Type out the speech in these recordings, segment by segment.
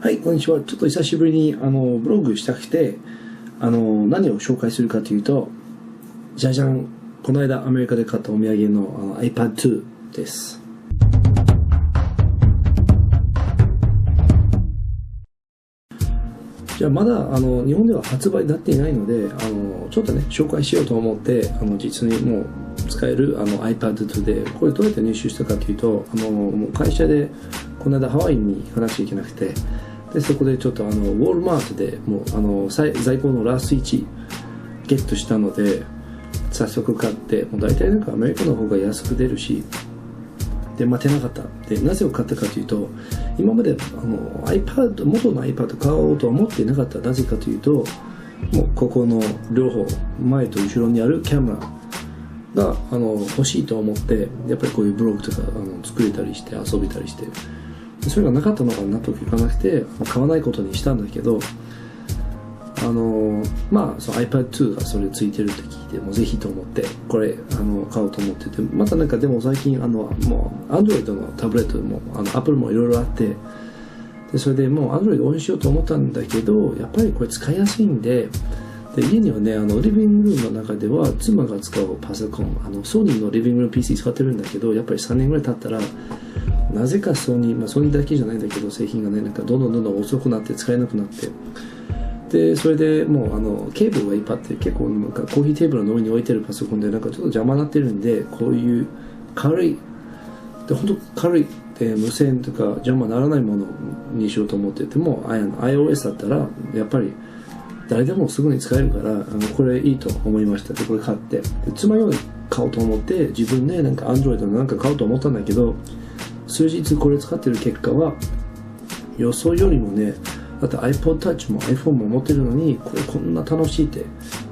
はい、こんにちは。ちょっと久しぶりにブログしたくて何を紹介するかというと、じゃじゃん、この間アメリカで買ったお土産のiPad 2です。じゃあまだ日本では発売になっていないのでちょっとね紹介しようと思って実にもう使えるiPad 2で、これどうやって入手したかというともう会社でこの間ハワイに行かなきゃいけなくて、でそこでちょっとウォールマートでもう在庫のラスト1ゲットしたので早速買って、もう大体なんかアメリカの方が安く出るし、で待てなかった。でなぜを買ったかというと、今まで元の iPad 買おうとは思っていなかった。なぜかというと、もうここの両方前と後ろにあるキャメラが欲しいと思って、やっぱりこういうブログとか作れたりして遊べたりして、それがなかったのが納得いかなくて買わないことにしたんだけど、その iPad2 がそれついてるって聞いて、もうぜひと思ってこれ買おうと思ってて、またなんかでも最近もう Android のタブレットもApple もいろいろあって、でそれでもう Android 応援しようと思ったんだけど、やっぱりこれ使いやすいんで、家にはねリビングルームの中では妻が使うパソコンソニーのリビングルーム PC 使ってるんだけど、やっぱり3年ぐらい経ったらなぜかソニーだけじゃないんだけど、製品がねなんかどんどん遅くなって使えなくなって、でそれでもうケーブルがいっぱいあって、結構なんかコーヒーテーブルの上に置いてるパソコンでなんかちょっと邪魔になってるんで、こういう軽いで本当軽いで無線とか邪魔ならないものにしようと思ってても、iOS だったらやっぱり誰でもすぐに使えるからこれいいと思いました。でこれ買って、で妻用に買おうと思って自分でなんか Android のなんか買おうと思ったんだけど、数日これ使ってる結果は予想よりもね、だって iPod Touch も iPhone も持ってるのにこんな楽しいって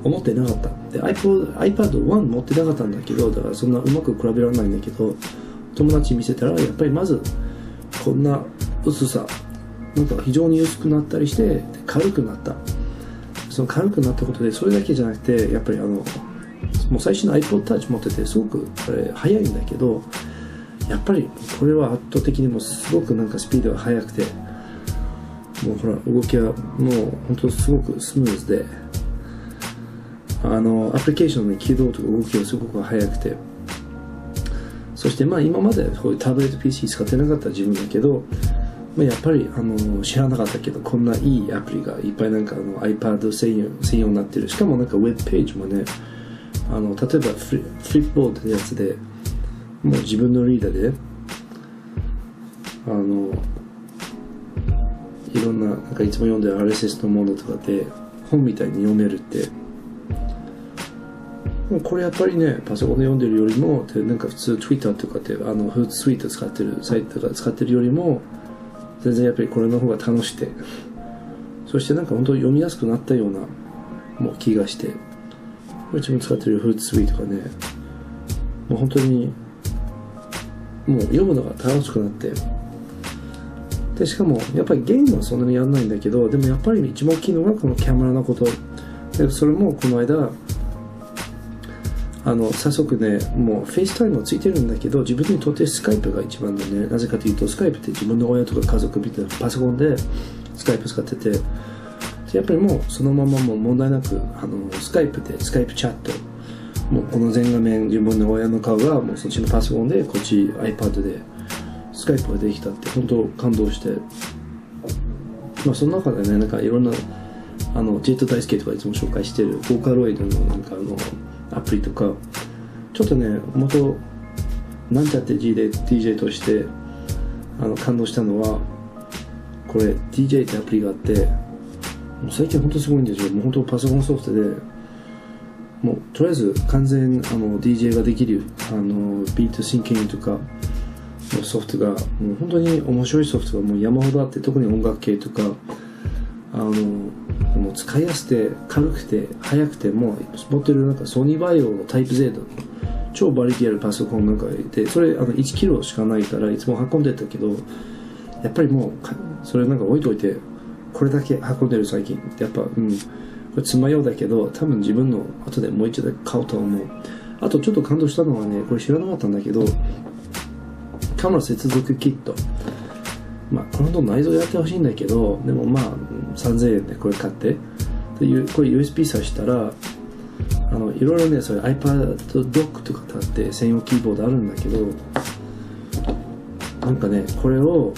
思ってなかった。で iPad 1持ってなかったんだけど、だからそんなうまく比べられないんだけど、友達に見せたらやっぱりまずこんな薄さなんか非常に薄くなったりして軽くなった。その軽くなったことでそれだけじゃなくて、やっぱりもう最初の iPod Touch 持っててすごく速いんだけど、やっぱりこれは圧倒的にもすごくなんかスピードが速くて、もうほら動きはもう本当すごくスムーズで、アプリケーションの起動とか動きがすごく速くて、そして今までこういうタブレット PC 使ってなかった自分だけど、やっぱり知らなかったけどこんないいアプリがいっぱいなんかiPad 専用になってる。しかもなんかウェブページもね例えばフリップボードのやつでもう自分のリーダーでいろんなんかいつも読んでる RSS のものとかで本みたいに読めるって、これやっぱりねパソコンで読んでるよりもなんか普通 Twitter とかってHootsuite 使ってるサイトとか使ってるよりも全然やっぱりこれの方が楽しくて、そしてなんか本当に読みやすくなったようなもう気がして、自分使ってる Hootsuite とかね、もう本当にもう読むのが楽しくなって、でしかもやっぱりゲームはそんなにやらないんだけど、でもやっぱり一番大きいのがこのキャメラのことで、それもこの間早速ねもうフェイスタイムもついてるんだけど、自分にとってスカイプが一番でね、なぜかというとスカイプって自分の親とか家族みたいなパソコンでスカイプ使ってて、やっぱりもうそのままもう問題なくスカイプでスカイプチャット、もうこの全画面自分の親の顔がもうそっちのパソコンでこっち iPad でスカイプができたって本当感動して、その中でねなんかいろんなジェット大輔とかいつも紹介してるボーカロイドのなんかアプリとか、ちょっとね元なんちゃって G で DJ として感動したのは、これ DJ ってアプリがあって、もう最近本当すごいんですよ。もう本当パソコンソフトでもうとりあえず完全DJ ができるビートシンキングとかのソフトがもう本当に面白いソフトがもう山ほどあって、特に音楽系とかもう使いやすくて軽くて速くて、もう持ってるなんかソニーバイオのタイプ Z 超馬力あるパソコンなんかいて、それ1キロしかないからいつも運んでたけど、やっぱりもうそれなんか置いといてこれだけ運んでる最近やっぱこれ妻用だけど多分自分の後でもう一度買おうと思う。あとちょっと感動したのはね、これ知らなかったんだけど、カメラ接続キットまあこの内蔵やってほしいんだけど、でもまあ3000円でこれ買ってで、これ USB 挿したらいろいろね、それ iPad Dock とかあって専用キーボードあるんだけど、なんかね、これを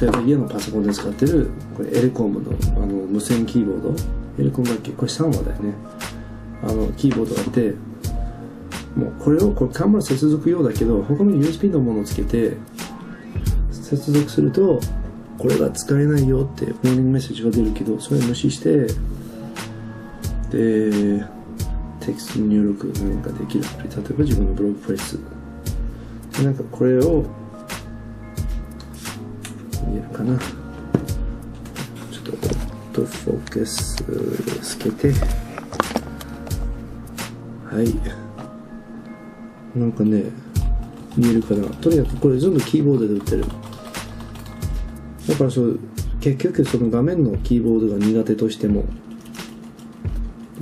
例えば家のパソコンで使ってるこれエレコムの無線キーボード、エレコムだっけ、これ3話だよね、キーボードがあって、もうこれカメラ接続用だけど他の USB のものをつけて接続するとこれが使えないよってウォーニングメッセージが出るけど、それ無視してでテキスト入力なんかできるアプリ、例えば自分のブログプレスで、なんかこれを見えるかな、ちょっとオートフォーカスつけて、はい、なんかね見えるかな。とにかくこれ全部キーボードで打ってる。だから結局その画面のキーボードが苦手としても、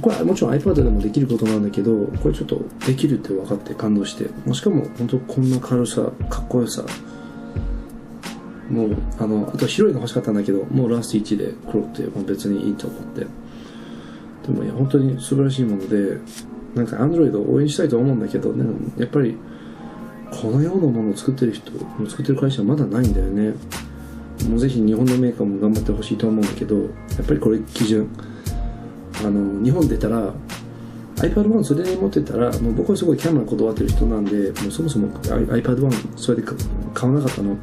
これはもちろん iPad でもできることなんだけど、これちょっとできるって分かって感動して、しかも本当こんな軽さ、かっこよさ、もうあと白いの欲しかったんだけど、もうラスト1で黒ってもう別にいいと思って、でもいや本当に素晴らしいもので、なんか Android を応援したいと思うんだけど、でもやっぱりこのようなものを作ってる会社はまだないんだよね。もうぜひ日本のメーカーも頑張ってほしいと思うんだけど、やっぱりこれ基準、日本出たら iPad 1それで持ってたら、もう僕はすごいキャメラこだわってる人なんで、もうそもそも iPad 1それで買わなかったの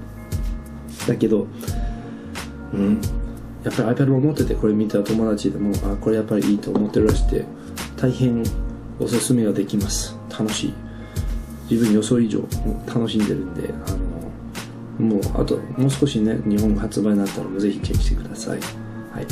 だけど、やっぱり iPad 1持っててこれ見た友達でもこれやっぱりいいと思ってるらしくて、大変おすすめができます。楽しい、自分予想以上楽しんでるんで、もうあともう少しね日本発売になったらもうぜひチェックしてください。はい。